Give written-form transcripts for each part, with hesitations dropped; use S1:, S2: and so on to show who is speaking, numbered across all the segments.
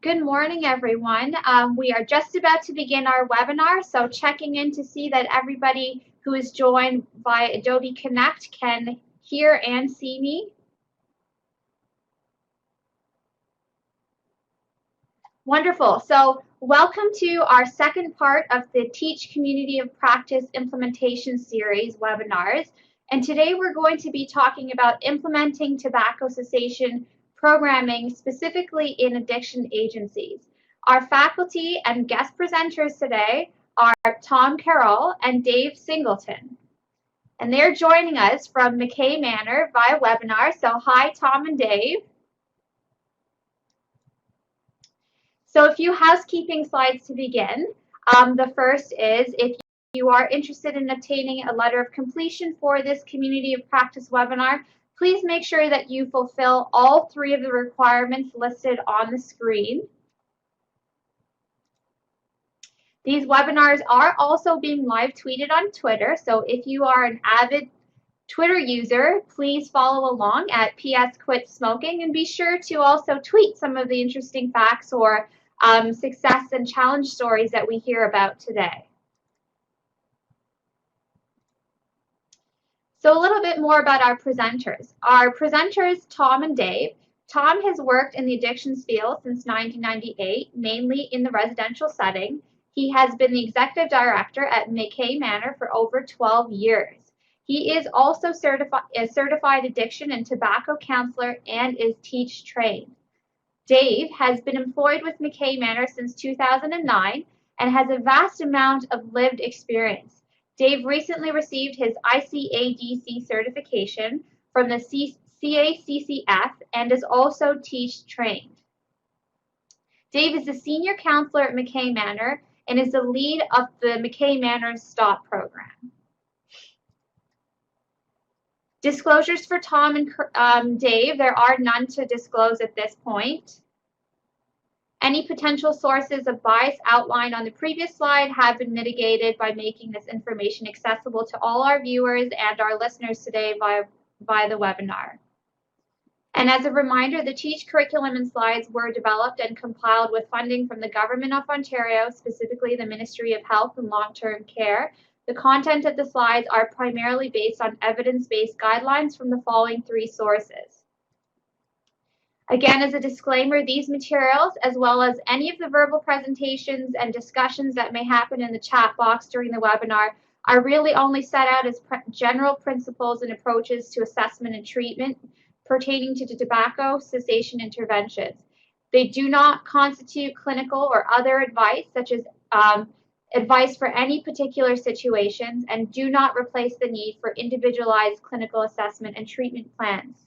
S1: Good morning, everyone. We are just about to begin our webinar, so checking in to see that everybody who is joined by Adobe Connect can hear and see me. Wonderful. So welcome to our second part of the Teach Community of Practice Implementation Series webinars. And today we're going to be talking about implementing tobacco cessation programming specifically in addiction agencies. Our faculty and guest presenters today are Tom Carroll and Dave Singleton. And they're joining us from Mackay Manor via webinar. So hi, Tom and Dave. So a few housekeeping slides to begin. The first is if you are interested in obtaining a letter of completion for this Community of Practice webinar, please make sure that you fulfill all three of the requirements listed on the screen. These webinars are also being live tweeted on Twitter, so if you are an avid Twitter user, please follow along at PS Quit Smoking and be sure to also tweet some of the interesting facts or success and challenge stories that we hear about today. So a little bit more about our presenters. Our presenters, Tom and Dave. Tom has worked in the addictions field since 1998, mainly in the residential setting. He has been the executive director at Mackay Manor for over 12 years. He is also a certified addiction and tobacco counselor and is teach trained. Dave has been employed with Mackay Manor since 2009 and has a vast amount of lived experience. Dave recently received his ICADC certification from the CACCF and is also teach trained. Dave is the senior counselor at Mackay Manor and is the lead of the Mackay Manor STOP program. Disclosures for Tom and Dave, there are none to disclose at this point. Any potential sources of bias outlined on the previous slide have been mitigated by making this information accessible to all our viewers and our listeners today via the webinar. And as a reminder, the Teach curriculum and slides were developed and compiled with funding from the Government of Ontario, specifically the Ministry of Health and Long-Term Care. The content of the slides are primarily based on evidence-based guidelines from the following three sources. Again, as a disclaimer, these materials, as well as any of the verbal presentations and discussions that may happen in the chat box during the webinar, are really only set out as general principles and approaches to assessment and treatment pertaining to tobacco cessation interventions. They do not constitute clinical or other advice, such as advice for any particular situations, and do not replace the need for individualized clinical assessment and treatment plans.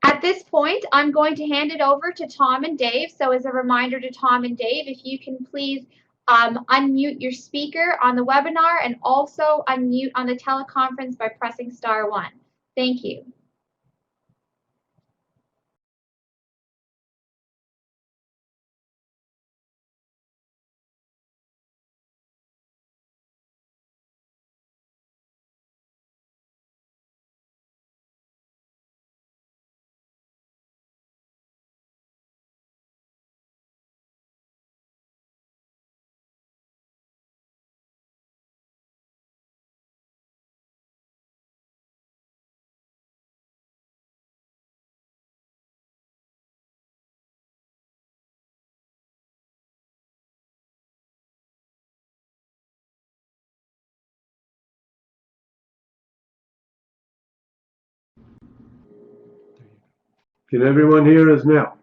S1: At this point, I'm going to hand it over to Tom and Dave. So as a reminder to Tom and Dave, if you can please unmute your speaker on the webinar and also unmute on the teleconference by pressing *1. Thank you.
S2: Can everyone hear us now?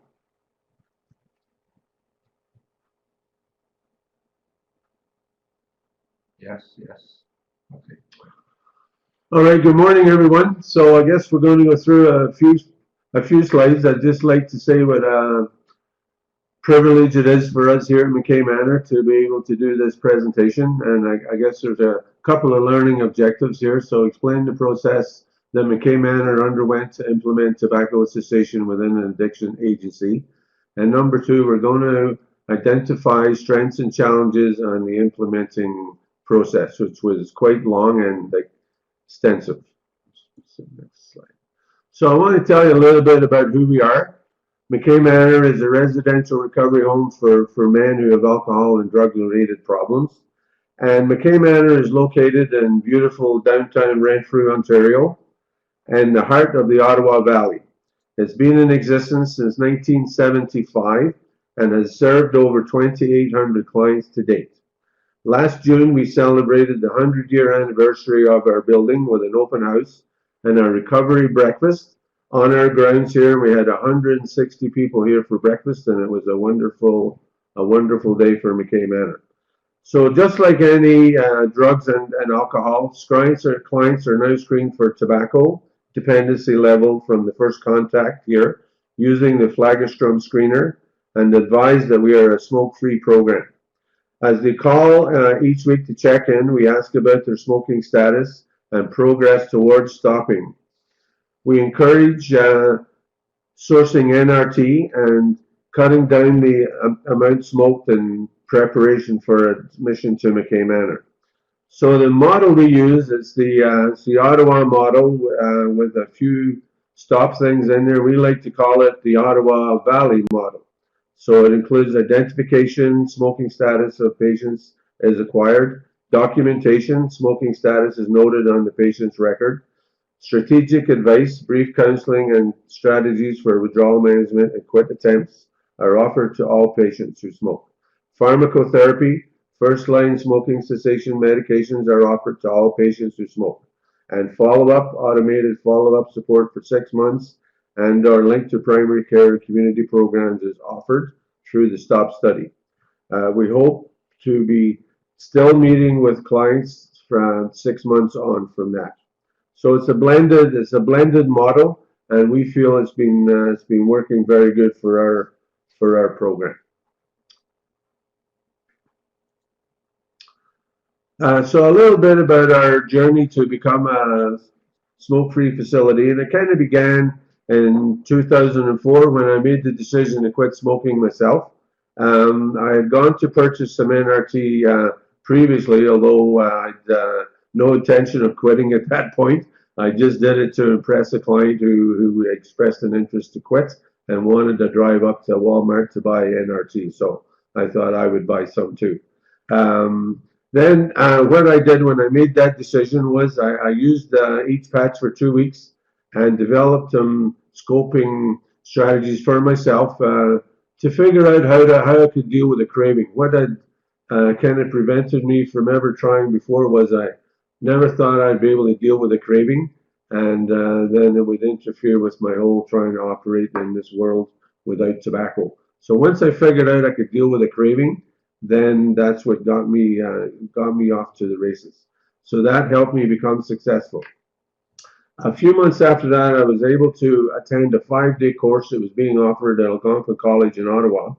S3: Yes, yes. Okay.
S2: All right, good morning, everyone. So I guess we're going to go through a few slides. I'd just like to say what a privilege it is for us here at Mackay Manor to be able to do this presentation. And I guess there's a couple of learning objectives here. So explain the process that Mackay Manor underwent to implement tobacco cessation within an addiction agency. And number two, we're going to identify strengths and challenges on the implementing process, which was quite long and extensive. Next slide. So I want to tell you a little bit about who we are. Mackay Manor is a residential recovery home for men who have alcohol and drug-related problems. And Mackay Manor is located in beautiful downtown Renfrew, Ontario, and the heart of the Ottawa Valley. It's been in existence since 1975 and has served over 2,800 clients to date. Last June, we celebrated the 100-year anniversary of our building with an open house and a recovery breakfast on our grounds here. We had 160 people here for breakfast, and it was a wonderful day for Mackay Manor. So just like any drugs and alcohol, clients are now screened for tobacco dependency level from the first contact here using the Flagstrom screener and advised that we are a smoke-free program. As they call each week to check in, we ask about their smoking status and progress towards stopping. We encourage sourcing NRT and cutting down the amount smoked in preparation for admission to Mackay Manor. So the model we use is the Ottawa model with a few stop things in there. We like to call it the Ottawa Valley model. So it includes identification, smoking status of patients is acquired, documentation, smoking status is noted on the patient's record, strategic advice, brief counseling, and strategies for withdrawal management and quit attempts are offered to all patients who smoke. Pharmacotherapy, first-line smoking cessation medications are offered to all patients who smoke. And follow-up, automated follow-up support for 6 months and our link to primary care community programs is offered through the STOP study. We hope to be still meeting with clients from 6 months on from that. So it's a blended model, and we feel it's been working very good for our program. So a little bit about our journey to become a smoke-free facility, and it kind of began in 2004 when I made the decision to quit smoking myself. I had gone to purchase some NRT previously, although I had no intention of quitting at that point. I just did it to impress a client who expressed an interest to quit and wanted to drive up to Walmart to buy NRT. So I thought I would buy some too. Then what I did when I made that decision was I used each patch for 2 weeks and developed some scoping strategies for myself to figure out how I could deal with a craving. What had kind of prevented me from ever trying before was I never thought I'd be able to deal with a craving, and then it would interfere with my whole trying to operate in this world without tobacco. So once I figured out I could deal with a craving, then that's what got me off to the races. So that helped me become successful. A few months after that, I was able to attend a 5-day course that was being offered at Algonquin College in Ottawa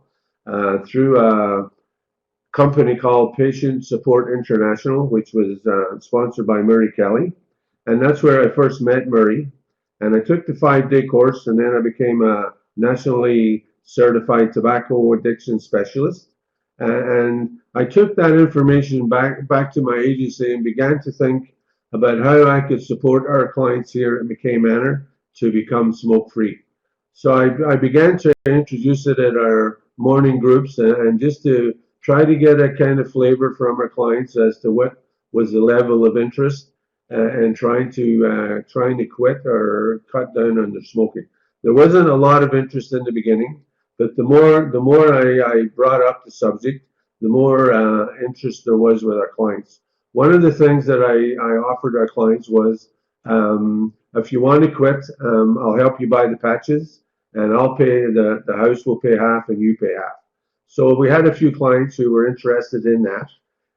S2: through a company called Patient Support International, which was sponsored by Murray Kelly. And that's where I first met Murray. And I took the 5-day course, and then I became a nationally certified tobacco addiction specialist. And I took that information back to my agency and began to think about how I could support our clients here at Mackay Manor to become smoke-free. So I began to introduce it at our morning groups and just to try to get a kind of flavor from our clients as to what was the level of interest and trying to quit or cut down on their smoking. There wasn't a lot of interest in the beginning, but the more I brought up the subject, the more interest there was with our clients. One of the things that I offered our clients was, if you want to quit, I'll help you buy the patches, and I'll pay the house will pay half, and you pay half. So we had a few clients who were interested in that,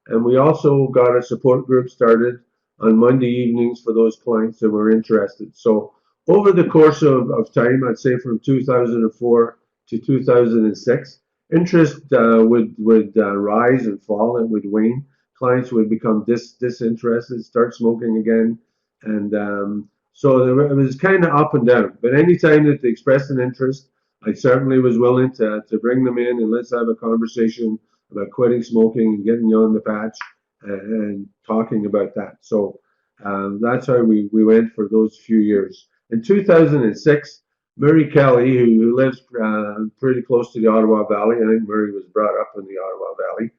S2: and we also got a support group started on Monday evenings for those clients that were interested. So over the course of time, I'd say from 2004 to 2006, interest would rise and fall and would wane. Clients would become disinterested, start smoking again, and so it was kind of up and down. But anytime that they expressed an interest, I certainly was willing to bring them in and let's have a conversation about quitting smoking and getting you on the patch and talking about that. So that's how we went for those few years. In 2006, Murray Kelly, who lives pretty close to the Ottawa Valley, I think Murray was brought up in the Ottawa Valley,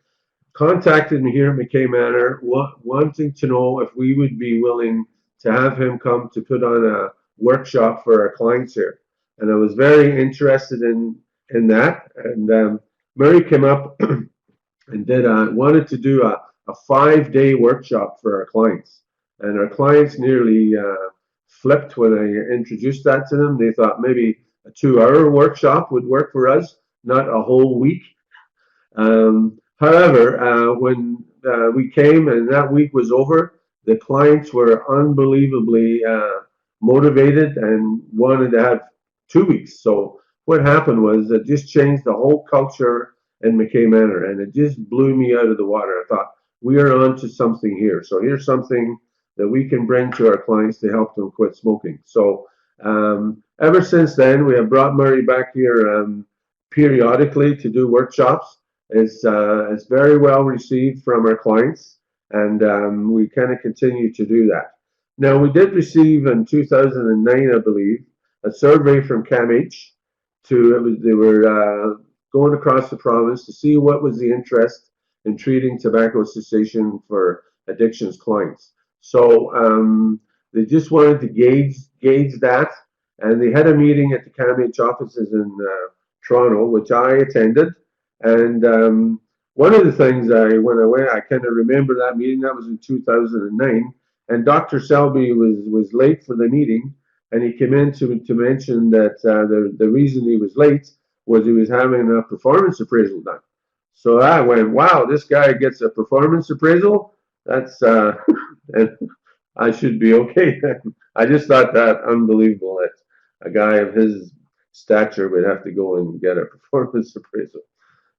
S2: contacted me here at Mackay Manor, wanting to know if we would be willing to have him come to put on a workshop for our clients here. And I was very interested in that. And Murray came up and wanted to do a 5-day workshop for our clients. And our clients nearly flipped when I introduced that to them. They thought maybe a 2-hour workshop would work for us, not a whole week. However, when we came and that week was over, the clients were unbelievably motivated and wanted to have 2 weeks. So what happened was it just changed the whole culture in Mackay Manor, and it just blew me out of the water. I thought, we are on to something here. So here's something that we can bring to our clients to help them quit smoking. So ever since then, we have brought Murray back here periodically to do workshops. It's very well received from our clients, and we kind of continue to do that. Now, we did receive in 2009, I believe, a survey from CAMH. They were going across the province to see what was the interest in treating tobacco cessation for addictions clients. So they just wanted to gauge that, and they had a meeting at the CAMH offices in Toronto, which I attended. And one of the things when I went, I kind of remember that meeting. That was in 2009, and Dr. Selby was late for the meeting, and he came in to mention that the reason he was late was he was having a performance appraisal done. So I went, wow, this guy gets a performance appraisal. That's and I should be okay. I just thought that unbelievable that a guy of his stature would have to go and get a performance appraisal.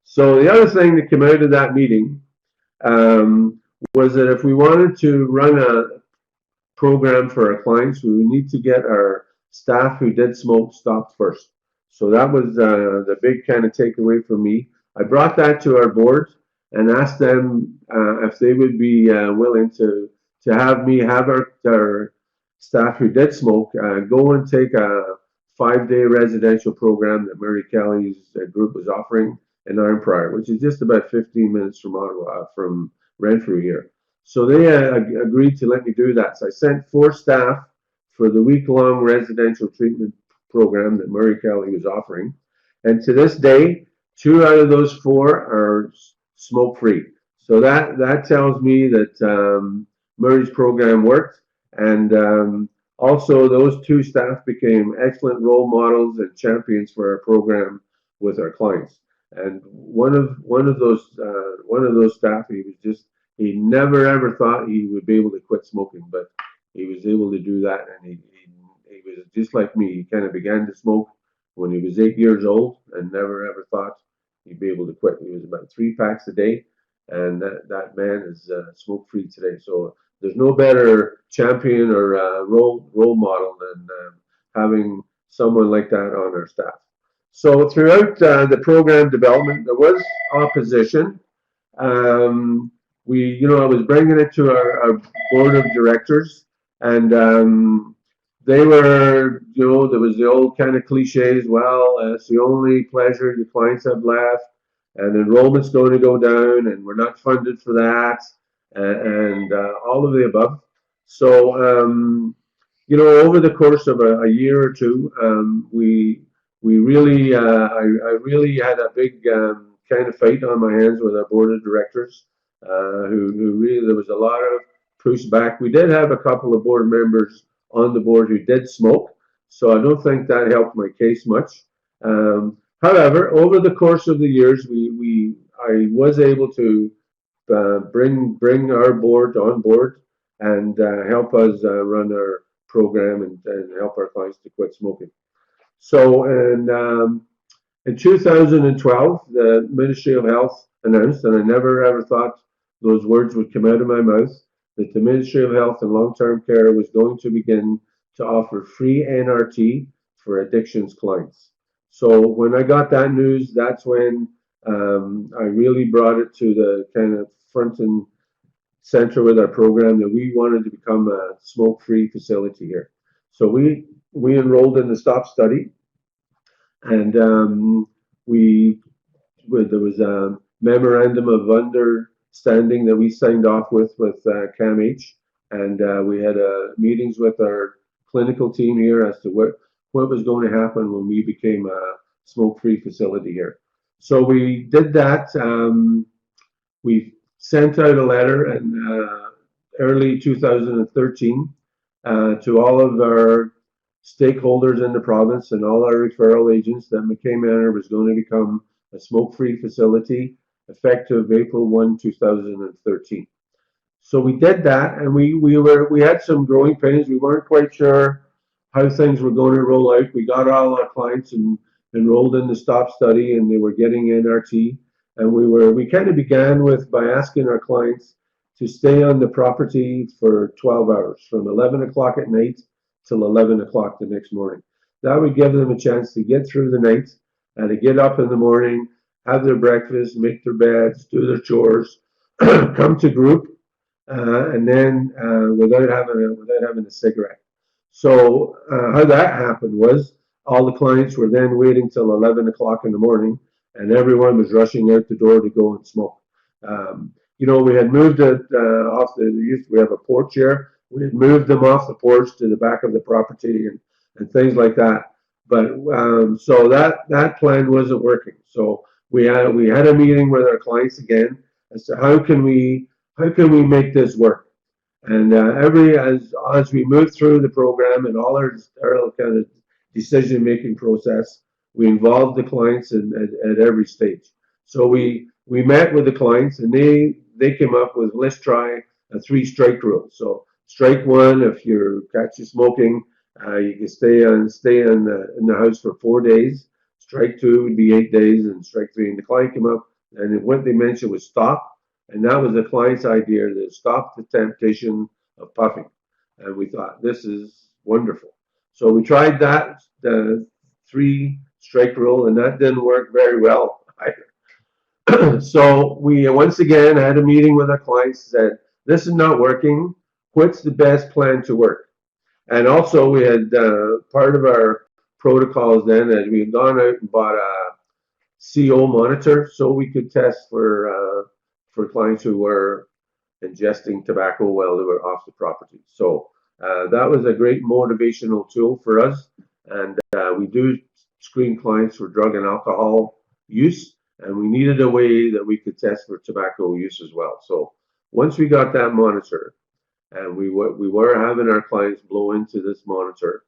S2: So the other thing that came out of that meeting was that if we wanted to run a program for our clients, we would need to get our staff who did smoke stopped first. So that was the big kind of takeaway for me. I brought that to our board and asked them if they would be willing to have me have our staff who did smoke go and take a 5-day residential program that Murray Kelly's group was offering in Arnprior, which is just about 15 minutes from Ottawa, from Renfrew here. So they agreed to let me do that. So I sent 4 staff for the week-long residential treatment program that Murray Kelly was offering. And to this day, 2 out of those 4 are smoke-free. So that tells me that Murray's program worked. And also, those 2 staff became excellent role models and champions for our program with our clients. And one of those staff, he never ever thought he would be able to quit smoking, but he was able to do that, and he was just like me. He kind of began to smoke when he was 8 years old, and never ever thought he'd be able to quit. He was about 3 packs a day, and that man is smoke free today. So there's no better champion or role model than having someone like that on our staff. So throughout the program development, there was opposition. I was bringing it to our board of directors, and they were, there was the old kind of cliches. Well, it's the only pleasure your clients have left, and enrollment's going to go down, and we're not funded for that, and all of the above. So, over the course of a year or two, we really, I really had a big kind of fight on my hands with our board of directors, who really, there was a lot of pushback. We did have a couple of board members on the board who did smoke, so I don't think that helped my case much. However, over the course of the years, I was able to bring our board on board and help us run our program and help our clients to quit smoking. So in 2012, the Ministry of Health announced, and I never ever thought those words would come out of my mouth, that the Ministry of Health and Long-Term Care was going to begin to offer free NRT for addictions clients. So when I got that news, that's when I really brought it to the kind of front and center with our program that we wanted to become a smoke-free facility here. So we enrolled in the STOP study, And there was a memorandum of understanding that we signed off with CAMH, and we had meetings with our clinical team here as to what was going to happen when we became a smoke-free facility here. So we did that. We sent out a letter in early 2013 to all of our stakeholders in the province and all our referral agents that Mackay Manor was going to become a smoke-free facility effective April 1, 2013. So we did that, and we had some growing pains. We weren't quite sure how things were going to roll out. We got all our clients enrolled in the STOP study, and they were getting NRT. And we kind of began with by asking our clients to stay on the property for 12 hours, from 11 o'clock at night till 11 o'clock the next morning. That would give them a chance to get through the night and to get up in the morning, have their breakfast, make their beds, do their chores, come to group, and then without having a cigarette. So how that happened was all the clients were then waiting till 11 o'clock in the morning, and everyone was rushing out the door to go and smoke. We had moved it off we have a porch here. We had moved them off the porch to the back of the property and things like that. But so that plan wasn't working. So we had a meeting with our clients again as to how can we make this work. And as we moved through the program and all our kind of decision making process, we involved the clients at every stage. So we met with the clients, and they came up with, let's try a 3-strike rule. So strike one, if you catch you smoking, you can stay in the house for 4 days. Strike two would be 8 days, and strike three. And the client came up, and what they mentioned was stop. And that was the client's idea, to stop the temptation of puffing. And we thought, this is wonderful. So we tried that, the 3-strike rule, and that didn't work very well either. So we once again had a meeting with our clients, said, this is not working. What's the best plan to work? And also we had part of our protocols then, that we had gone out and bought a CO monitor so we could test for clients who were ingesting tobacco while they were off the property. So that was a great motivational tool for us. And we do screen clients for drug and alcohol use, and we needed a way that we could test for tobacco use as well. So once we got that monitor, and we were having our clients blow into this monitor,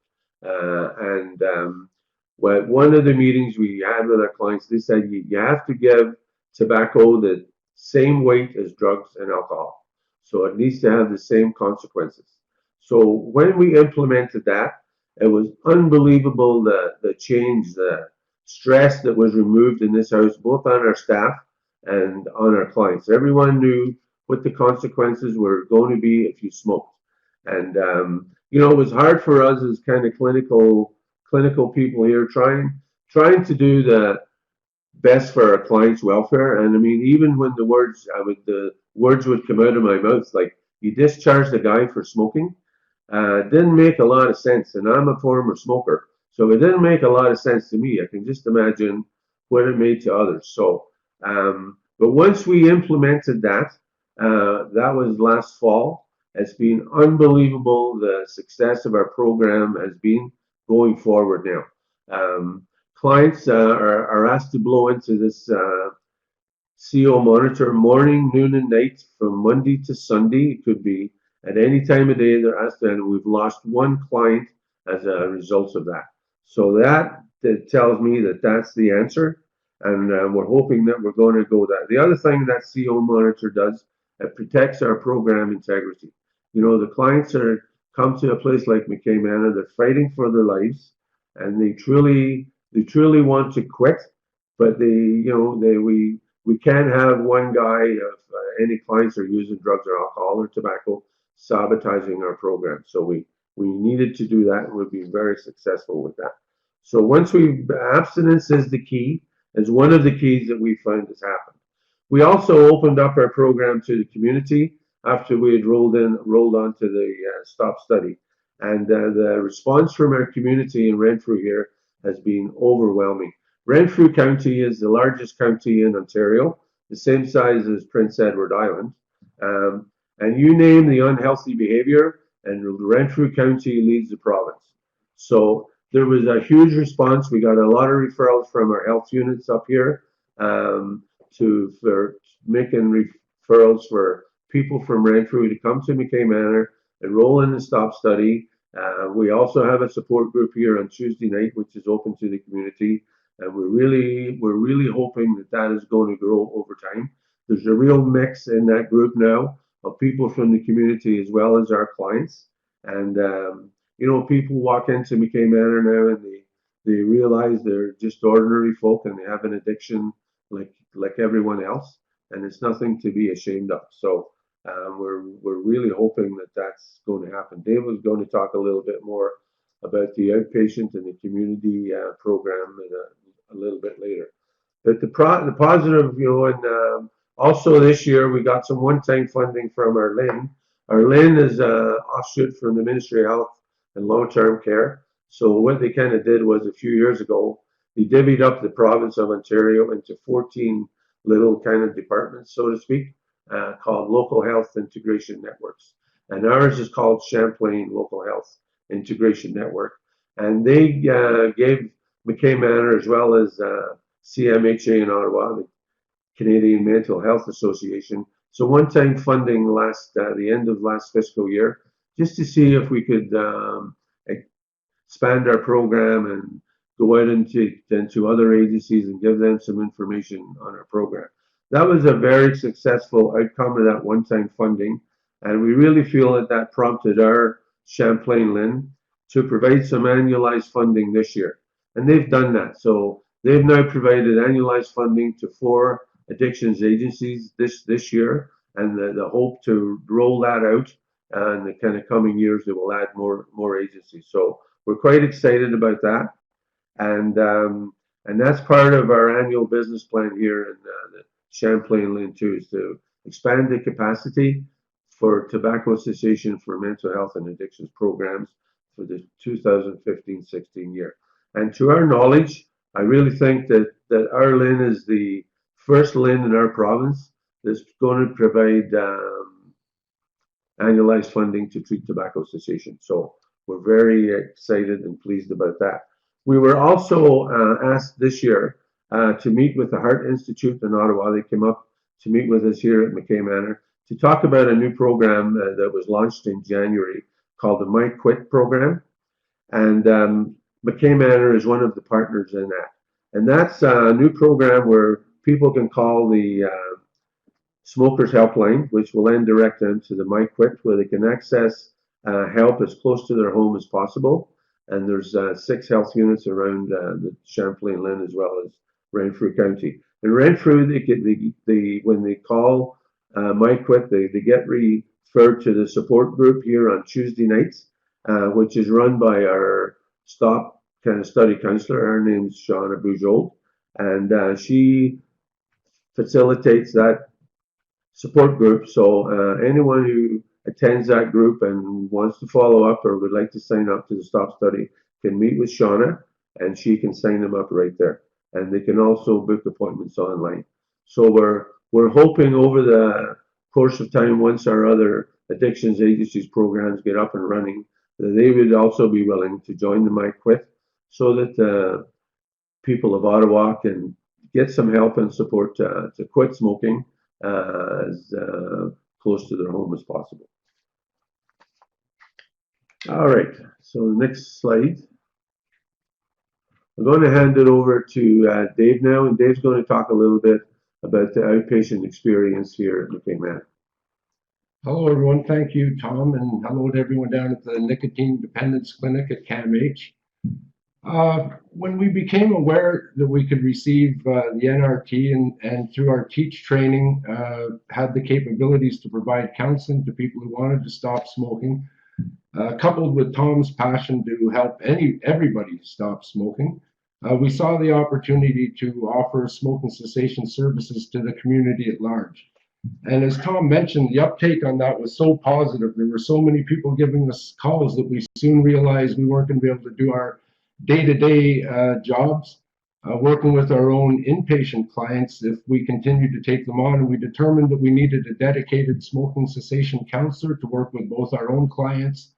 S2: one of the meetings we had with our clients, they said you have to give tobacco the same weight as drugs and alcohol. So it needs to have the same consequences. So when we implemented that, it was unbelievable the change, the stress that was removed in this house, both on our staff and on our clients. Everyone knew what the consequences were going to be if you smoked. And it was hard for us as kind of clinical people here trying to do the best for our clients' welfare. And I mean, even when the words would come out of my mouth, like, you discharge the guy for smoking, didn't make a lot of sense. And I'm a former smoker, so it didn't make a lot of sense to me. I can just imagine what it made to others. So, but once we implemented that, that was last fall. It's been unbelievable, the success of our program has been going forward now. Clients are asked to blow into this CO monitor morning, noon, and night from Monday to Sunday. It could be at any time of day they're asked, and we've lost one client as a result of that. So that tells me that that's the answer, and we're hoping that we're going to go that. The other thing that CO monitor does, it protects our program integrity. The clients come to a place like Mackay Manor, they're fighting for their lives, and they truly want to quit, but we can't have one guy, if any clients are using drugs or alcohol or tobacco, sabotaging our program. So we needed to do that, and we've been very successful with that. So abstinence is the key, is one of the keys that we found has happened. We also opened up our program to the community after we had rolled onto the STOP study. And the response from our community in Renfrew here has been overwhelming. Renfrew County is the largest county in Ontario, the same size as Prince Edward Island. And you name the unhealthy behavior, and Renfrew County leads the province. So there was a huge response. We got a lot of referrals from our health units up here for making referrals for people from Renfrew to come to Mackay Manor, enroll in the STOP study. We also have a support group here on Tuesday night, which is open to the community, and we're really hoping that is going to grow over time. There's a real mix in that group now of people from the community as well as our clients, and people walk into Mackay Manor now and they realize they're just ordinary folk and they have an addiction like everyone else, and it's nothing to be ashamed of. So we're really hoping that that's going to happen. Dave was going to talk a little bit more about the outpatient and the community program a little bit later. But the positive, and also this year we got some one-time funding from our LIN. Our LIN is an offshoot from the Ministry of Health and Long-Term Care. So what they kind of did was a few years ago, they divvied up the province of Ontario into 14 little kind of departments, so to speak, called Local Health Integration Networks. And ours is called Champlain Local Health Integration Network. And they gave Mackay Manor as well as CMHA in Ottawa, the Canadian Mental Health Association, so one-time funding the end of last fiscal year, just to see if we could expand our program and go out into other agencies and give them some information on our program. That was a very successful outcome of that one-time funding, and we really feel that prompted our Champlain LIN to provide some annualized funding this year, and they've done that. So they've now provided annualized funding to 4 addictions agencies this year, and the hope to roll that out in the kind of coming years. They will add more agencies. So we're quite excited about that, and that's part of our annual business plan here in the Champlain LIN too, is to expand the capacity for tobacco cessation for mental health and addictions programs for the 2015-16 year. And to our knowledge, I really think that our LIN is the first LIN in our province that's going to provide annualized funding to treat tobacco cessation. So we're very excited and pleased about that. We were also asked this year to meet with the Heart Institute in Ottawa. They came up to meet with us here at Mackay Manor to talk about a new program that was launched in January called the My Quit program. And Mackay Manor is one of the partners in that. And that's a new program where people can call the Smokers Helpline, which will then direct them to the My Quit, where they can access help as close to their home as possible. And there's 6 health units around the Champlain LIN as well as Renfrew County. In Renfrew, when they call My Quit, they get referred to the support group here on Tuesday nights, which is run by our STOP kind of study counselor. Her name's Shauna Bujold, and she facilitates that support group. So anyone who attends that group and wants to follow up or would like to sign up to the STOP study can meet with Shauna, and she can sign them up right there. And they can also book appointments online. So we're hoping over the course of time, once our other addictions agencies programs get up and running, that they would also be willing to join the My Quit, so that people of Ottawa can get some help and support to quit smoking as close to their home as possible. All right, so the next slide. I'm going to hand it over to Dave now, and Dave's going to talk a little bit about the outpatient experience here at Mackay Manor.
S3: Hello, everyone. Thank you, Tom, and hello to everyone down at the Nicotine Dependence Clinic at CAMH. When we became aware that we could receive the NRT and through our TEACH training had the capabilities to provide counseling to people who wanted to stop smoking, coupled with Tom's passion to help everybody stop smoking, we saw the opportunity to offer smoking cessation services to the community at large. And as Tom mentioned, the uptake on that was so positive. There were so many people giving us calls that we soon realized we weren't going to be able to do our day-to-day jobs, working with our own inpatient clients if we continued to take them on, and we determined that we needed a dedicated smoking cessation counselor to work with both our own clients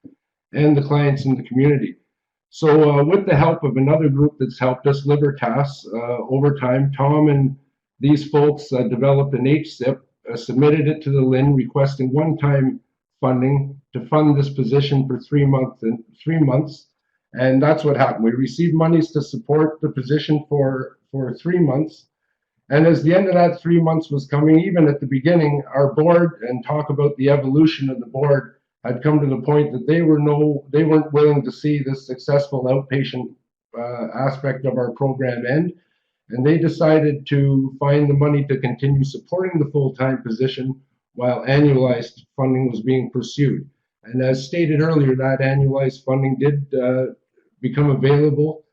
S3: and the clients in the community. So with the help of another group that's helped us, Libertas, over time, Tom and these folks developed an HSIP, submitted it to the LIN, requesting one-time funding to fund this position for 3 months. And that's what happened. We received monies to support the position for 3 months. And as the end of that 3 months was coming, even at the beginning, our board, and talk about the evolution of the board, had come to the point that they weren't willing to see this successful outpatient aspect of our program end. And they decided to find the money to continue supporting the full-time position while annualized funding was being pursued. And as stated earlier, that annualized funding did become available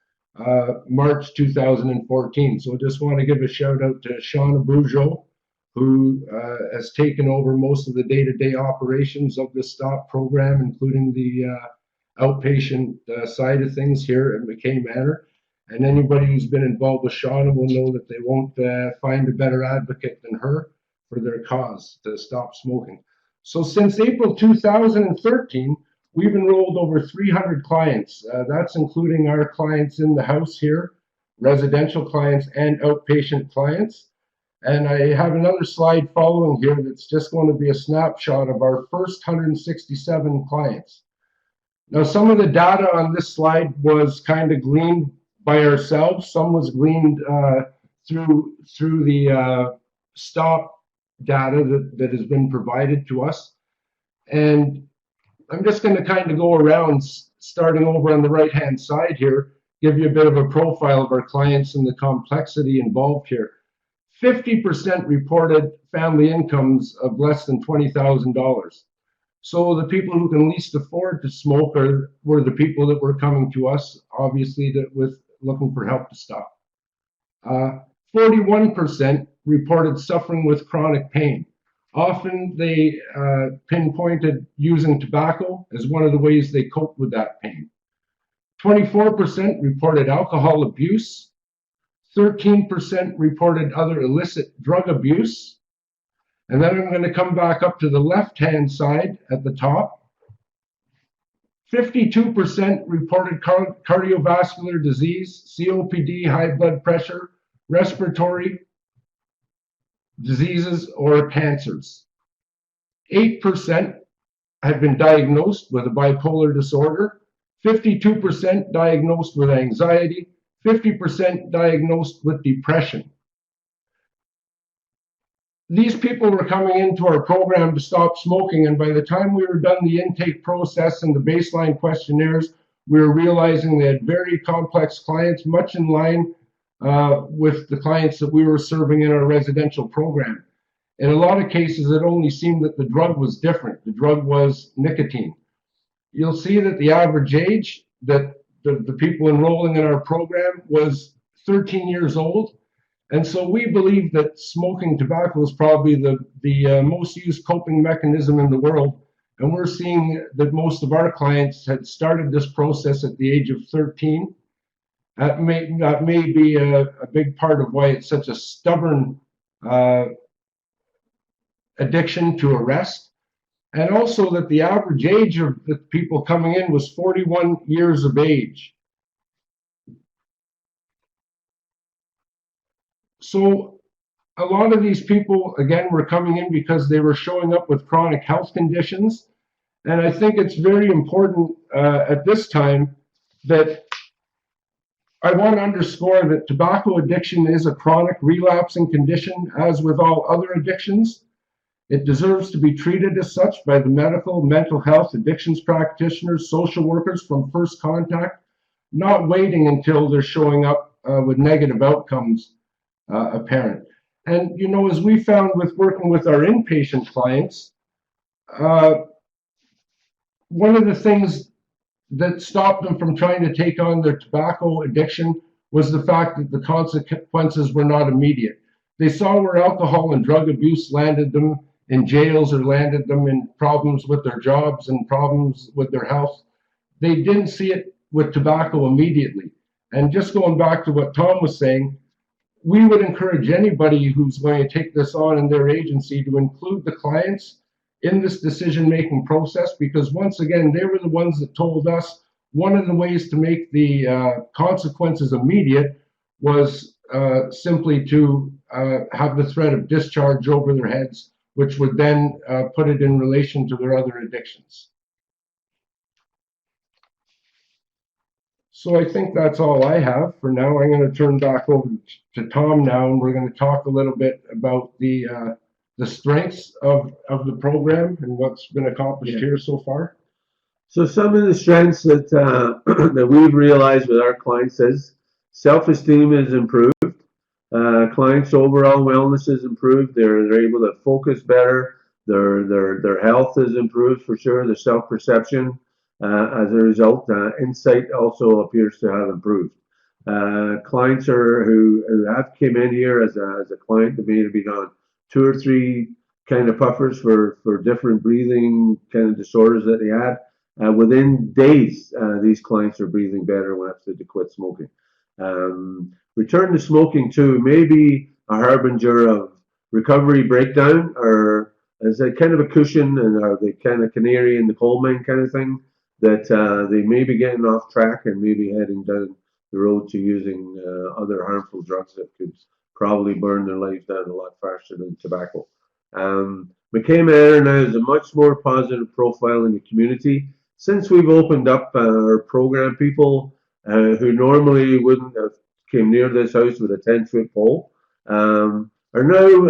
S3: March 2014. So I just want to give a shout out to Shauna Bourgeot, who has taken over most of the day-to-day operations of the STOP program, including the outpatient side of things here at Mackay Manor. And anybody who's been involved with Shauna will know that they won't find a better advocate than her for their cause to stop smoking. So since April 2013, we've enrolled over 300 clients. That's including our clients in the house here, residential clients and outpatient clients. And I have another slide following here that's just going to be a snapshot of our first 167 clients. Now, some of the data on this slide was kind of gleaned by ourselves. Some was gleaned through the STOP data that has been provided to us. And I'm just going to kind of go around, starting over on the right-hand side here, give you a bit of a profile of our clients and the complexity involved here. 50% reported family incomes of less than $20,000. So the people who can least afford to smoke were the people that were coming to us, obviously, with looking for help to stop. 41% reported suffering with chronic pain. Often they pinpointed using tobacco as one of the ways they coped with that pain. 24% reported alcohol abuse. 13% reported other illicit drug abuse. And then I'm going to come back up to the left-hand side at the top. 52% reported cardiovascular disease, COPD, high blood pressure, respiratory diseases, or cancers. 8% had been diagnosed with a bipolar disorder. 52% diagnosed with anxiety. 50% diagnosed with depression. These people were coming into our program to stop smoking, and by the time we were done the intake process and the baseline questionnaires, we were realizing they had very complex clients, much in line with the clients that we were serving in our residential program. In a lot of cases, it only seemed that the drug was different. The drug was nicotine. You'll see that the average age that the people enrolling in our program was 13 years old. And so we believe that smoking tobacco is probably the most used coping mechanism in the world. And we're seeing that most of our clients had started this process at the age of 13. That may be a big part of why it's such a stubborn addiction to arrest. And also that the average age of the people coming in was 41 years of age. So a lot of these people, again, were coming in because they were showing up with chronic health conditions. And I think it's very important at this time that I want to underscore that tobacco addiction is a chronic relapsing condition, as with all other addictions. It deserves to be treated as such by the medical, mental health, addictions practitioners, social workers from first contact, not waiting until they're showing up with negative outcomes apparent. And, you know, as we found with working with our inpatient clients, one of the things that stopped them from trying to take on their tobacco addiction was the fact that the consequences were not immediate. They saw where alcohol and drug abuse landed them in jails or landed them in problems with their jobs and problems with their health. They didn't see it with tobacco immediately. And just going back to what Tom was saying, we would encourage anybody who's going to take this on in their agency to include the clients in this decision-making process, because once again, they were the ones that told us one of the ways to make the consequences immediate was simply to have the threat of discharge over their heads, which would then put it in relation to their other addictions. So I think that's all I have for now. I'm going to turn back over to Tom now, and we're going to talk a little bit about the strengths of the program and what's been accomplished here so far.
S2: So some of the strengths that that we've realized with our clients is self-esteem is improved. Clients' overall wellness is improved. They're able to focus better. Their health is improved for sure. Their self-perception, as a result, insight also appears to have improved. Clients who have came in here as a client that may have been on 2 or 3 kind of puffers for different breathing kind of disorders that they had. Within days, these clients are breathing better when after they quit smoking. Return to smoking too may be a harbinger of recovery breakdown, or as a kind of a cushion and the kind of canary in the coal mine kind of thing, that they may be getting off track and maybe heading down the road to using other harmful drugs that could probably burn their lives down a lot faster than tobacco. Mackay Manor now has a much more positive profile in the community. Since we've opened up our program, people who normally wouldn't have came near this house with a 10-foot pole are now,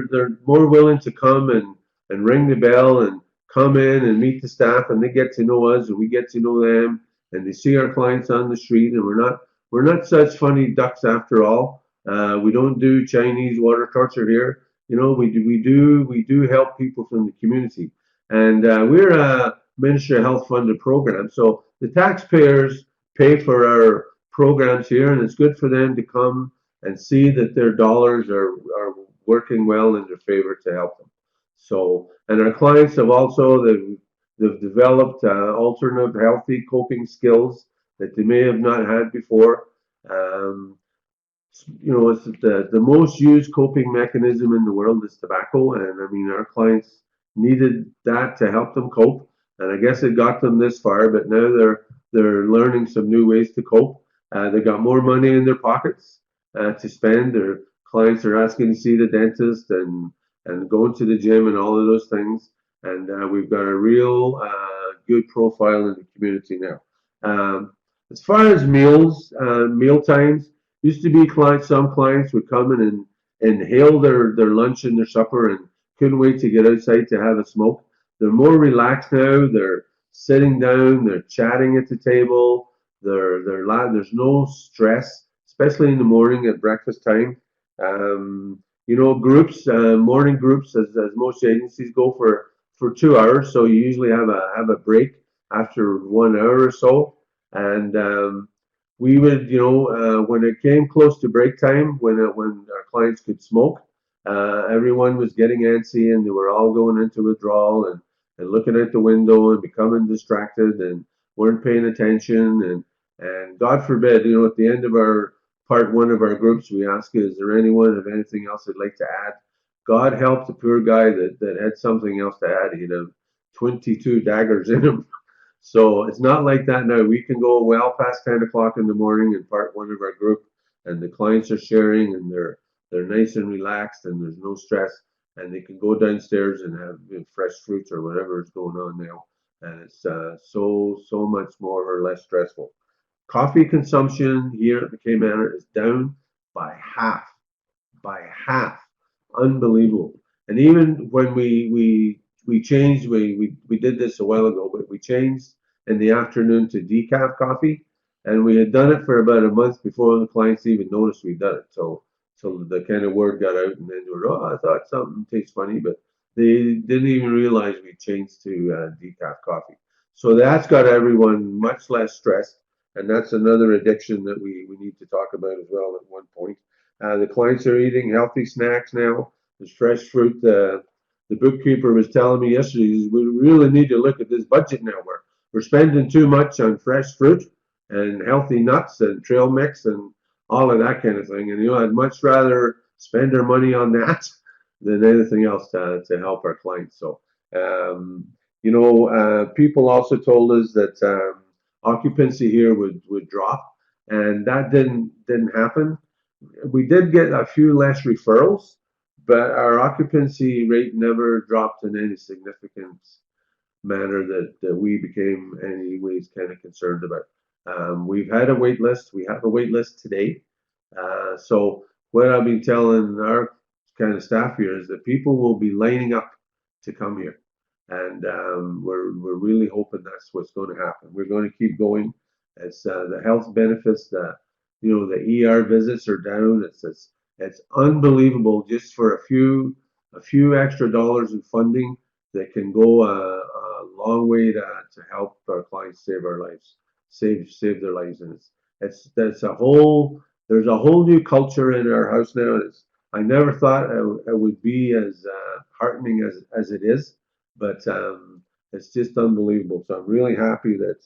S2: they're more willing to come and ring the bell and come in and meet the staff, and they get to know us and we get to know them, and they see our clients on the street, and we're not such funny ducks after all. We don't do Chinese water torture here. We do help people from the community, and we're a Ministry of Health funded program, so the taxpayers pay for our programs here, and it's good for them to come and see that their dollars are working well in their favor to help them. So, and our clients have also they've developed alternative healthy coping skills that they may have not had before. It's the most used coping mechanism in the world is tobacco, and I mean our clients needed that to help them cope, and I guess it got them this far, but now they're learning some new ways to cope. They got more money in their pockets to spend. Their clients are asking to see the dentist and going to the gym and all of those things. And we've got a real good profile in the community now. As far as meal times, used to be some clients would come in and inhale their lunch and their supper and couldn't wait to get outside to have a smoke. They're more relaxed now. They're sitting down. They're chatting at the table. There's no stress, especially in the morning at breakfast time. Groups, morning groups, as most agencies go for 2 hours, so you usually have a break after 1 hour or so. And we would, when it came close to break time, when our clients could smoke, everyone was getting antsy and they were all going into withdrawal and looking out the window and becoming distracted and weren't paying attention. And God forbid, at the end of our part 1 of our groups, we ask, is there anyone have anything else they'd like to add? God help the poor guy that had something else to add. He'd have 22 daggers in him. So it's not like that now. We can go well past 10 o'clock in the morning in part 1 of our group, and the clients are sharing, and they're nice and relaxed, and there's no stress, and they can go downstairs and have fresh fruits or whatever is going on now, and it's so much more or less stressful. Coffee consumption here at Mackay Manor is down by half. Unbelievable. And even when we changed, we did this a while ago, but we changed in the afternoon to decaf coffee, and we had done it for about a month before the clients even noticed we'd done it. So the kind of word got out, and then they were, I thought something tastes funny, but they didn't even realize we changed to decaf coffee. So that's got everyone much less stressed. And that's another addiction that we need to talk about as well at one point. The clients are eating healthy snacks now. There's fresh fruit. The bookkeeper was telling me yesterday, we really need to look at this budget now. We're spending too much on fresh fruit. and healthy nuts and trail mix and all of that kind of thing. And I'd much rather spend our money on that than anything else to help our clients. So people also told us that occupancy here would drop, and that didn't happen. We did get a few less referrals, but our occupancy rate never dropped in any significant manner that we became anyways kind of concerned about. We've had a wait list. We have a wait list today. So what I've been telling our kind of staff here is that people will be lining up to come here. And we're really hoping that's what's going to happen. We're going to keep going. It's the health benefits, the ER visits are down. It's unbelievable just for a few extra dollars in funding that can go a long way to help our clients save our lives, save their lives. And there's a whole new culture in our house now. I never thought it would be as heartening as it is, but it's just unbelievable. So I'm really happy that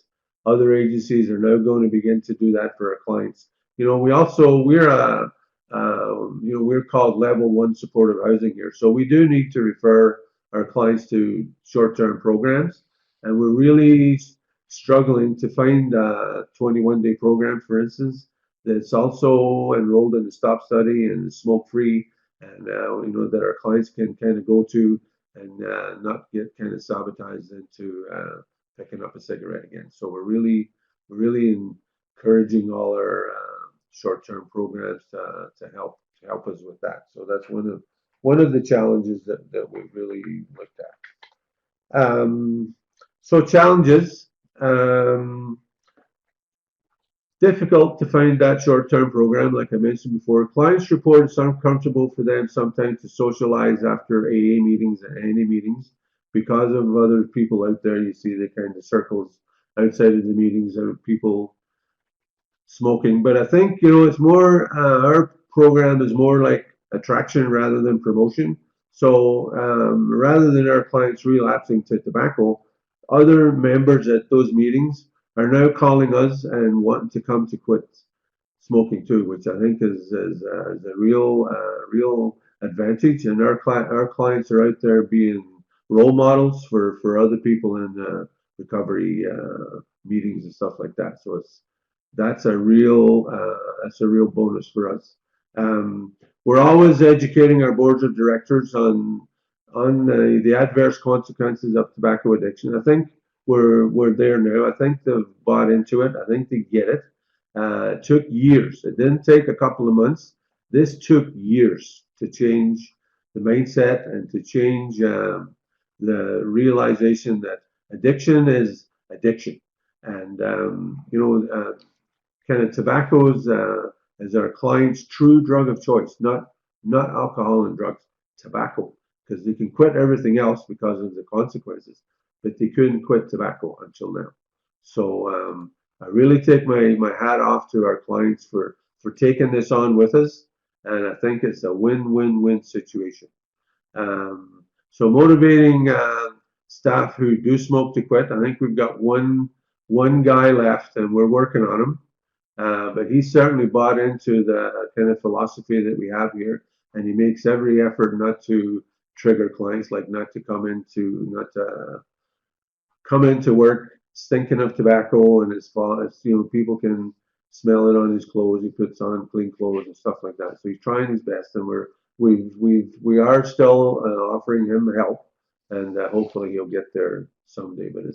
S2: other agencies are now going to begin to do that for our clients. We're called level 1 supportive housing here. So we do need to refer our clients to short-term programs, and we're really struggling to find a 21-day program, for instance, that's also enrolled in the STOP study and Smokefree, and that our clients can kind of go to and not get kind of sabotaged into picking up a cigarette again. So we're really encouraging all our short-term programs to help us with that. So that's one of the challenges that we've really looked at. So challenges. Difficult to find that short-term program, like I mentioned before. Clients report it's uncomfortable for them sometimes to socialize after AA meetings and any meetings because of other people out there. You see the kind of circles outside of the meetings of people smoking. But I think, it's more, our program is more like attraction rather than promotion. So rather than our clients relapsing to tobacco, other members at those meetings are now calling us and wanting to come to quit smoking too, which I think is a real advantage. And our clients are out there being role models for other people in recovery meetings and stuff like that. So that's a real bonus for us. We're always educating our boards of directors on the adverse consequences of tobacco addiction. I think we're there now. I think they've bought into it. I think they get it. It took years. It didn't take a couple of months. This took years to change the mindset and to change the realization that addiction is addiction. And kind of tobacco is our client's true drug of choice, not alcohol and drugs, tobacco, because they can quit everything else because of the consequences, but they couldn't quit tobacco until now. So I really take my hat off to our clients for taking this on with us, and I think it's a win-win-win situation. So motivating staff who do smoke to quit. I think we've got one guy left, and we're working on him. But he certainly bought into the kind of philosophy that we have here, and he makes every effort not to trigger clients, like not to come into work stinking of tobacco, and it's people can smell it on his clothes. He puts on clean clothes and stuff like that. So he's trying his best, and we are still offering him help, and hopefully he'll get there someday. But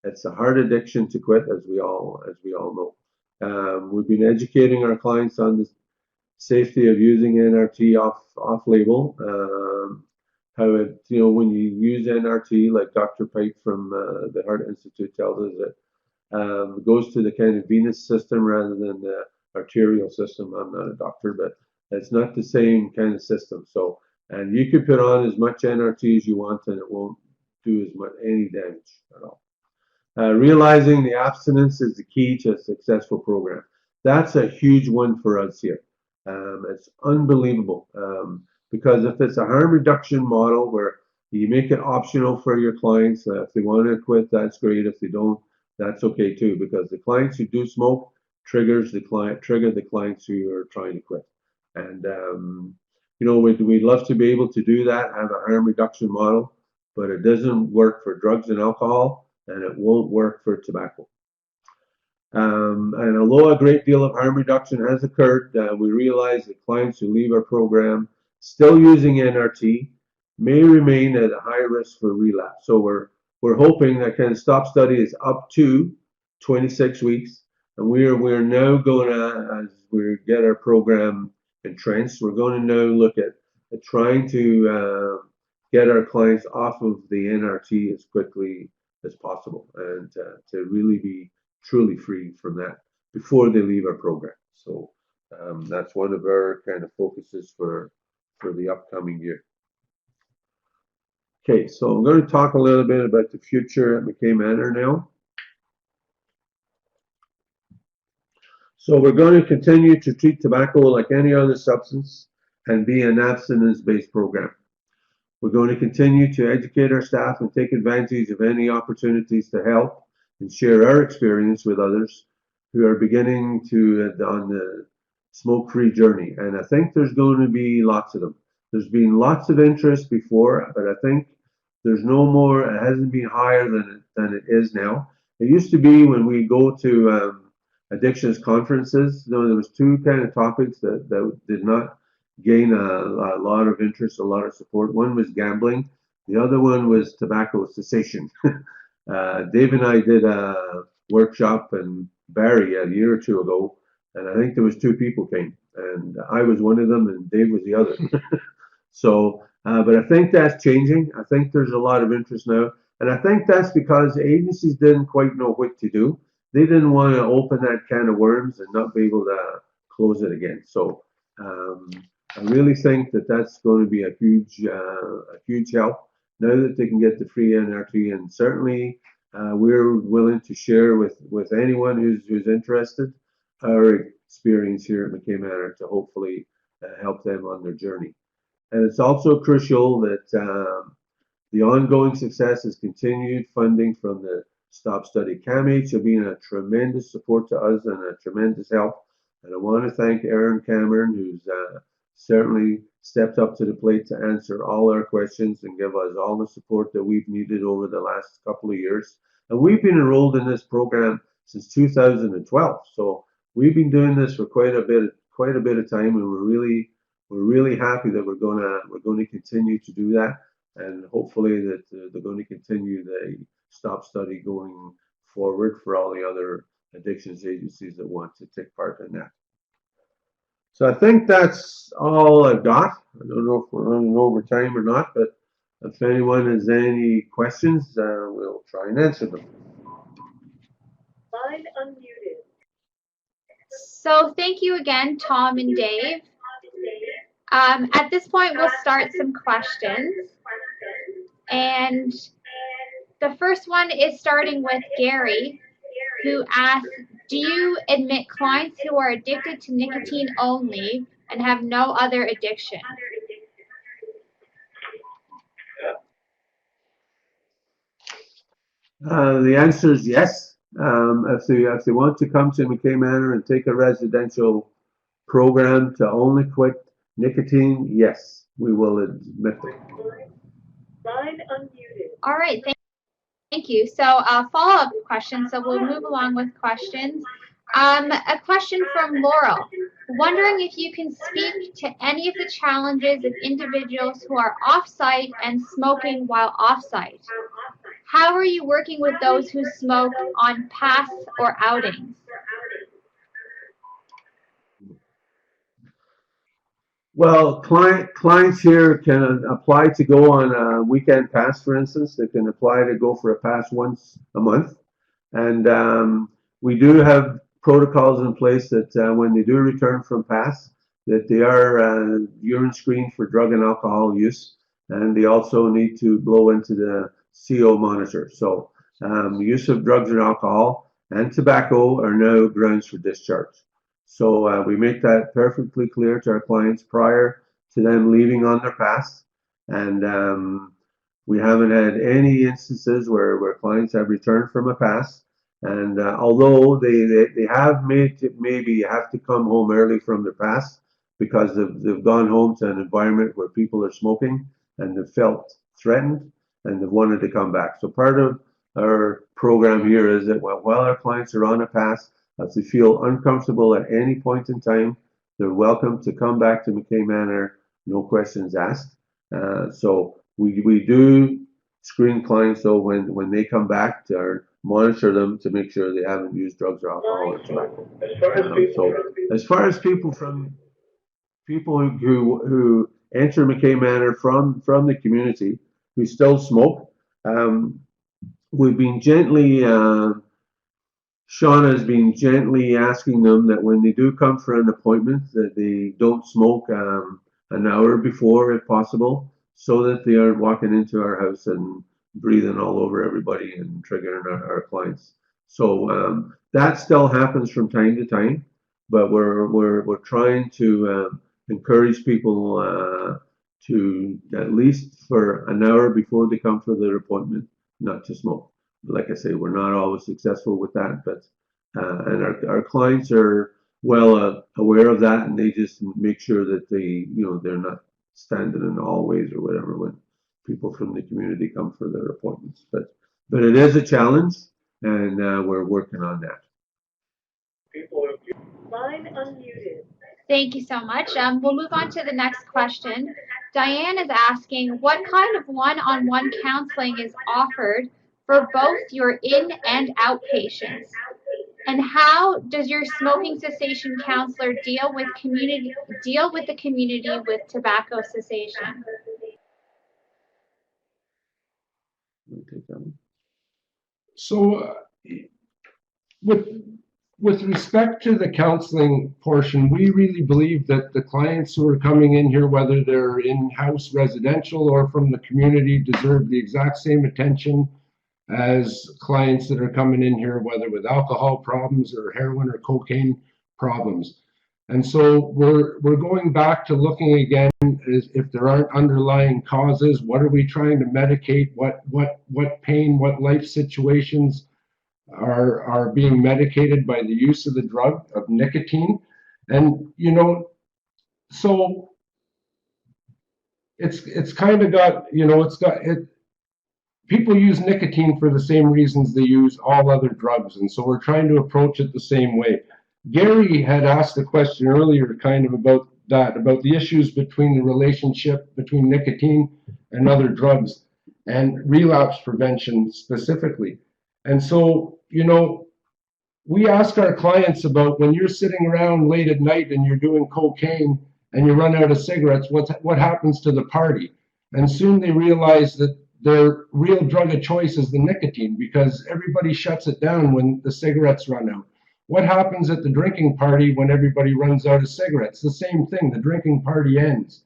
S2: it's a hard addiction to quit, as we all know. We've been educating our clients on the safety of using NRT off label. How when you use NRT, like Dr. Pike from the Heart Institute tells us, that it goes to the kind of venous system rather than the arterial system. I'm not a doctor, but it's not the same kind of system. So, and you can put on as much NRT as you want, and it won't do any damage at all. Realizing the abstinence is the key to a successful program. That's a huge one for us here. It's unbelievable because if it's a harm reduction model where you make it optional for your clients, if they want to quit, that's great. If they don't, that's okay too, because the clients who do smoke trigger the clients who are trying to quit. And you know, we'd love to be able to do that, have a harm reduction model, but it doesn't work for drugs and alcohol, and it won't work for tobacco. And although a great deal of harm reduction has occurred, we realize that clients who leave our program still using NRT may remain at a high risk for relapse. So we're hoping that kind of stop study is up to 26 weeks, and we're now going to, as we get our program entrenched, we're going to now look at trying to get our clients off of the NRT as quickly as possible, and to really be truly free from that before they leave our program. So that's one of our kind of focuses for the upcoming year. Okay, so I'm going to talk a little bit about the future at Mackay Manor now. So we're going to continue to treat tobacco like any other substance and be an abstinence-based program. We're going to continue to educate our staff and take advantage of any opportunities to help and share our experience with others who are beginning to on the smoke-free journey. And I think there's going to be lots of them. There's been lots of interest before, but I think there's no more. It hasn't been higher than it is now. It used to be when we go to addictions conferences, you know, there was two kind of topics that did not gain a lot of interest, a lot of support. One was gambling. The other one was tobacco cessation. Dave and I did a workshop in Barrie a year or two ago, and I think there was 2 people came, and I was one of them, and Dave was the other. So, but I think that's changing. I think there's a lot of interest now, and I think that's because agencies didn't quite know what to do. They didn't want to open that can of worms and not be able to close it again. So, I really think that that's going to be a huge help now that they can get the free NRT, and certainly we're willing to share with anyone who's interested our experience here at Mackay Manor to hopefully help them on their journey. And it's also crucial that the ongoing success is continued funding from the Stop Study CAMH have been a tremendous support to us and a tremendous help. And I want to thank Aaron Cameron, who's certainly stepped up to the plate to answer all our questions and give us all the support that we've needed over the last couple of years. And we've been enrolled in this program since 2012, so we've been doing this for quite a bit of time, and we're really happy that we're going to continue to do that, and hopefully that they're going to continue the Stop Study going forward for all the other addictions agencies that want to take part in that. So I think that's all I've got. I don't know if we're running over time or not, but if anyone has any questions, we'll try and answer them.
S4: Line unmuted.
S1: So thank you again, Tom and Dave. At this point, we'll start some questions. And the first one is starting with Gary, who asks, do you admit clients who are addicted to nicotine only and have no other addiction?
S2: The answer is yes. If they want to come to Mackay Manor and take a residential program to only quit nicotine, yes, we will admit them.
S4: Line unmuted.
S1: All right, thank you. So a follow-up question, so we'll move along with questions. A question from Laurel. Wondering if you can speak to any of the challenges of individuals who are off-site and smoking while off-site. How are you working with those who smoke on pass or outings?
S2: Well, clients here can apply to go on a weekend pass, for instance. They can apply to go for a pass once a month. And we do have protocols in place that when they do return from pass, that they are urine screened for drug and alcohol use. And they also need to blow into the CO monitor. So use of drugs and alcohol and tobacco are now grounds for discharge. So we make that perfectly clear to our clients prior to them leaving on their pass. And we haven't had any instances where clients have returned from a pass And although they have maybe have to come home early from their past because they've gone home to an environment where people are smoking and they've felt threatened and they've wanted to come back. So part of our program here is that while our clients are on a pass, if they feel uncomfortable at any point in time, they're welcome to come back to Mackay Manor, no questions asked. So we do screen clients though when they come back to monitor them to make sure they haven't used drugs or alcohol or tobacco. So as far as people who enter Mackay Manor from the community who still smoke, we've been gently Sean has been gently asking them that when they do come for an appointment that they don't smoke an hour before if possible, so that they aren't walking into our house and breathing all over everybody and triggering our clients. So that still happens from time to time, but we're trying to encourage people to, at least for an hour before they come for their appointment, not to smoke. Like I say, we're not always successful with that, but and our clients are well aware of that, and they just make sure that they're not standing in the hallways or whatever when people from the community come for their appointments. But it is a challenge, and we're working on that.
S4: Line unmuted.
S1: Thank you so much. We'll move on to the next question. Diane is asking, what kind of one-on-one counseling is offered for both your in and outpatients? And how does your smoking cessation counselor deal with the community with tobacco cessation?
S3: So with respect to the counseling portion, we really believe that the clients who are coming in here, whether they're in-house residential or from the community, deserve the exact same attention as clients that are coming in here, whether with alcohol problems or heroin or cocaine problems. And so we're going back to looking again as if there aren't underlying causes. What are we trying to medicate? What pain, what life situations are being medicated by the use of the drug of nicotine? And so it's kind of got people use nicotine for the same reasons they use all other drugs, and so we're trying to approach it the same way. Gary had asked a question earlier kind of about the issues between the relationship between nicotine and other drugs and relapse prevention specifically. And so, we ask our clients about when you're sitting around late at night and you're doing cocaine and you run out of cigarettes, what happens to the party? And soon they realize that their real drug of choice is the nicotine, because everybody shuts it down when the cigarettes run out. What happens at the drinking party when everybody runs out of cigarettes? The same thing, the drinking party ends.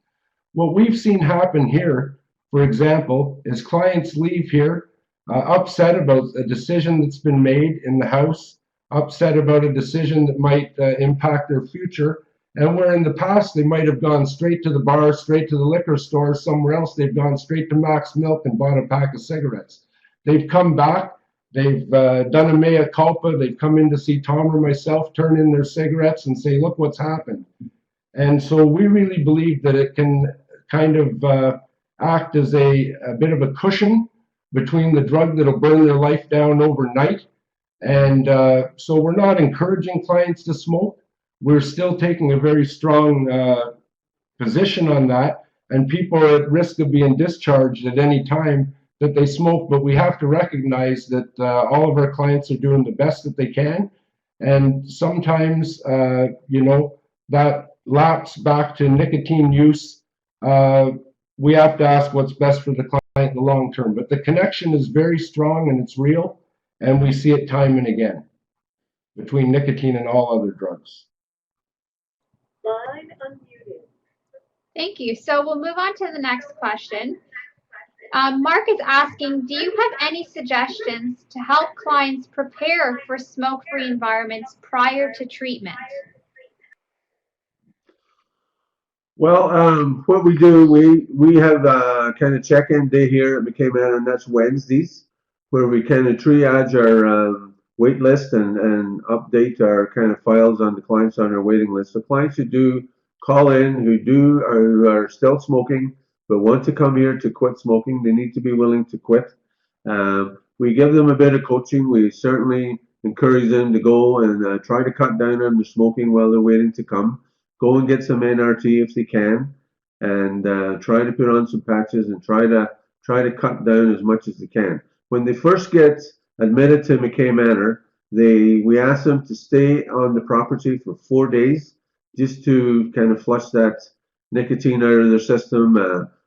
S3: What we've seen happen here, for example, is clients leave here upset about a decision that's been made in the house, upset about a decision that might impact their future, and where in the past they might have gone straight to the bar, straight to the liquor store, somewhere else they've gone straight to Mac's Milk and bought a pack of cigarettes. They've come back, they've done a mea culpa, they've come in to see Tom or myself, turn in their cigarettes and say, look what's happened. And so we really believe that it can kind of act as a bit of a cushion between the drug that'll burn their life down overnight. And so we're not encouraging clients to smoke. We're still taking a very strong position on that, and people are at risk of being discharged at any time that they smoke. But we have to recognize that all of our clients are doing the best that they can, and sometimes that lapse back to nicotine use, we have to ask what's best for the client in the long term. But the connection is very strong and it's real, and we see it time and again between nicotine and all other drugs.
S4: Line unmuted.
S1: Thank you. So we'll move on to the next question. Mark is asking, do you have any suggestions to help clients prepare for smoke-free environments prior to treatment?
S2: Well, what we do, we have a kind of check-in day here at Mackay Manor, and that's Wednesdays, where we kind of triage wait list and update our kind of files on the clients on our waiting list. The clients who do call in, who are still smoking, but want to come here to quit smoking, they need to be willing to quit. We give them a bit of coaching. We certainly encourage them to go and try to cut down on the smoking while they're waiting to come. Go and get some NRT if they can, and try to put on some patches and try to cut down as much as they can. When they first get admitted to Mackay Manor, we ask them to stay on the property for 4 days just to kind of flush that nicotine out of their system.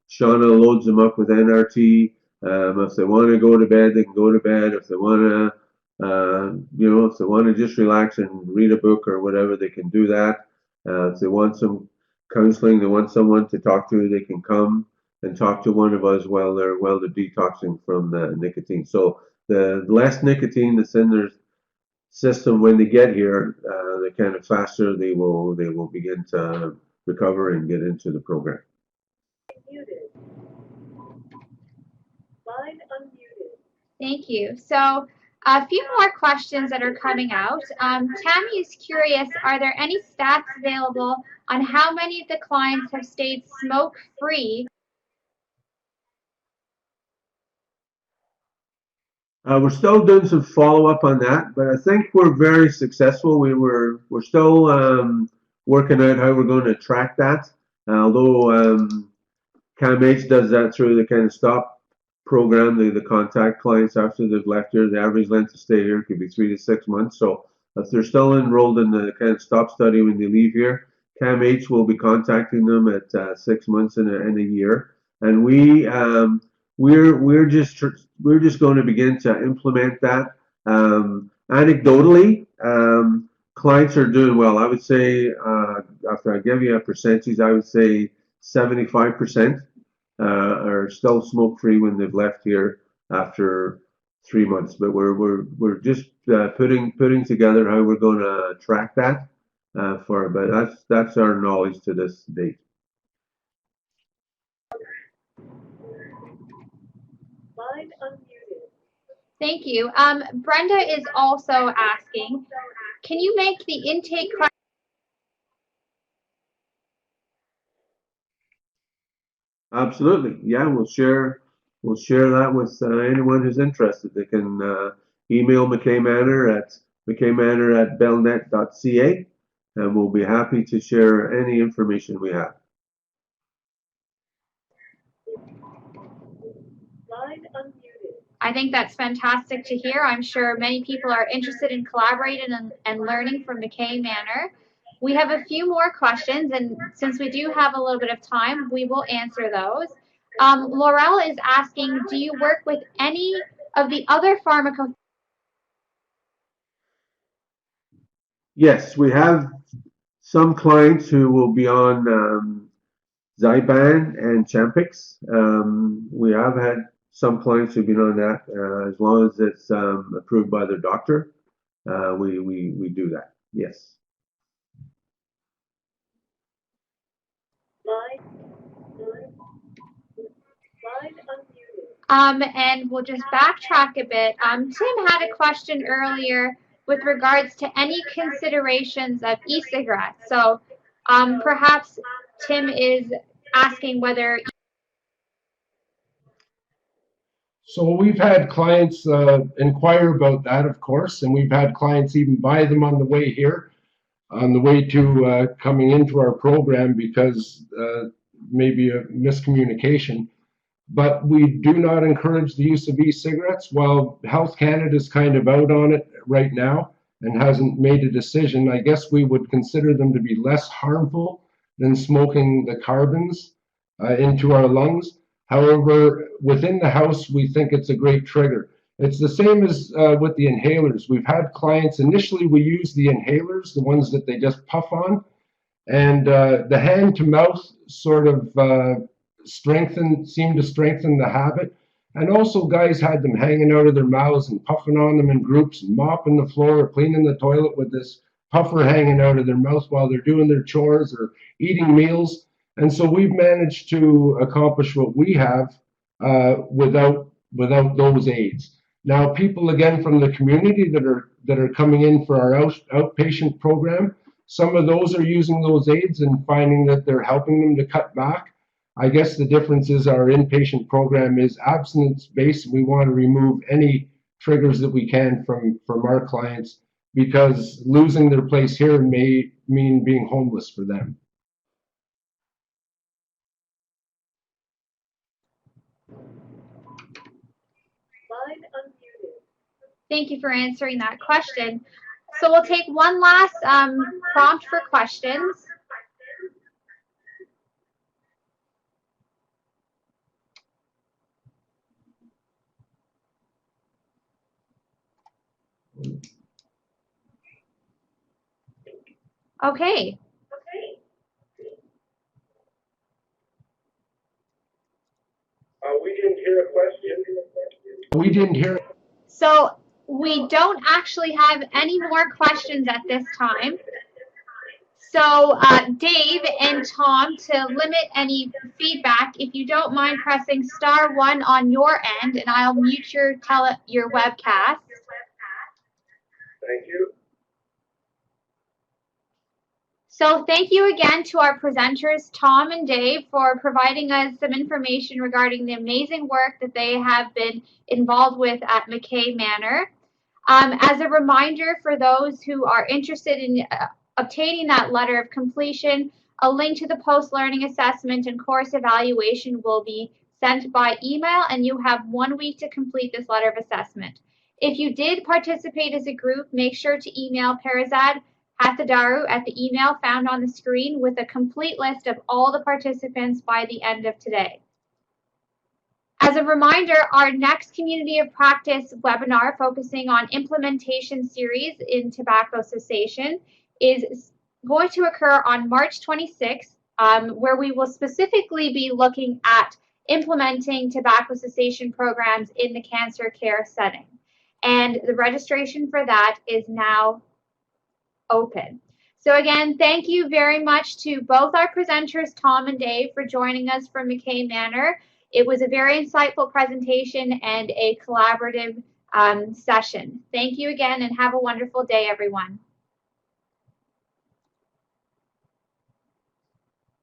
S2: Shauna loads them up with NRT. If they want to go to bed, they can go to bed. If they want to, if they want to just relax and read a book or whatever, they can do that. If they want some counseling, they want someone to talk to, they can come and talk to one of us while they're detoxing from the nicotine. So the less nicotine that's in their system when they get here, the kind of faster they will begin to recover and get into the program.
S4: Muted. Line unmuted.
S1: Thank you. So a few more questions that are coming out. Tammy is curious, are there any stats available on how many of the clients have stayed smoke-free?
S2: We're still doing some follow-up on that, but I think we're very successful. We're still working out how we're going to track that. Although CAMH does that through the kind of stop program, the contact clients after they've left here. The average length of stay here could be 3 to 6 months. So if they're still enrolled in the kind of stop study when they leave here, CAMH will be contacting them at 6 months and a year, and we're just going to begin to implement that. Anecdotally, clients are doing well. I would say, after I give you a percentage, I would say 75% are still smoke-free when they've left here after 3 months. But we're just putting together how we're going to track that. But that's our knowledge to this date.
S4: Line unmuted.
S1: Thank you. Brenda is also asking, can you make the intake
S2: Absolutely, yeah. We'll share that with anyone who's interested. They can email Mackay Manor at mackaymanor@bellnet.ca, and we'll be happy to share any information we have.
S4: Line unmuted.
S1: I think that's fantastic to hear. I'm sure many people are interested in collaborating and learning from Mackay Manor. We have a few more questions, and since we do have a little bit of time, we will answer those. Laurel is asking, do you work with any of the other pharmacotherapies?
S2: Yes, we have some clients who will be on Zyban and Champix. We have had some clients who've been on that. As long as it's approved by their doctor, we do that. Yes.
S4: Line unmuted.
S1: And we'll just backtrack a bit. Tim had a question earlier with regards to any considerations of e-cigarettes. So perhaps Tim is asking whether.
S3: So we've had clients inquire about that, of course, and we've had clients even buy them on the way here, on the way to coming into our program, because maybe a miscommunication. But we do not encourage the use of e-cigarettes. While Health Canada is kind of out on it right now and hasn't made a decision, I guess we would consider them to be less harmful than smoking the carbons into our lungs. However, within the house, we think it's a great trigger. It's the same as with the inhalers. We've had clients, initially we use the inhalers, the ones that they just puff on, and the hand to mouth sort of seemed to strengthen the habit. And also guys had them hanging out of their mouths and puffing on them in groups and mopping the floor or cleaning the toilet with this puffer hanging out of their mouth while they're doing their chores or eating meals. And so we've managed to accomplish what we have without those aids. Now, people again from the community that that are coming in for our outpatient program. Some of those are using those aids and finding that they're helping them to cut back. I guess the difference is our inpatient program is abstinence-based. We want to remove any triggers that we can from our clients, because losing their place here may mean being homeless for them.
S4: Line unmuted.
S1: Thank you for answering that question. So we'll take one last prompt for questions. Okay.
S2: We didn't hear a question.
S3: We didn't hear.
S1: So we don't actually have any more questions at this time. So Dave and Tom, to limit any feedback, if you don't mind pressing *1 on your end, and I'll mute your webcast.
S2: Thank you.
S1: So thank you again to our presenters, Tom and Dave, for providing us some information regarding the amazing work that they have been involved with at Mackay Manor. As a reminder for those who are interested in obtaining that letter of completion, a link to the post-learning assessment and course evaluation will be sent by email, and you have 1 week to complete this letter of assessment. If you did participate as a group, make sure to email Parizad Hathadaru at the email found on the screen with a complete list of all the participants by the end of today. As a reminder, our next Community of Practice webinar focusing on implementation series in tobacco cessation is going to occur on March 26th, where we will specifically be looking at implementing tobacco cessation programs in the cancer care setting. And the registration for that is now open. So again, thank you very much to both our presenters, Tom and Dave, for joining us from Mackay Manor. It was a very insightful presentation and a collaborative session. Thank you again, and have a wonderful day, everyone.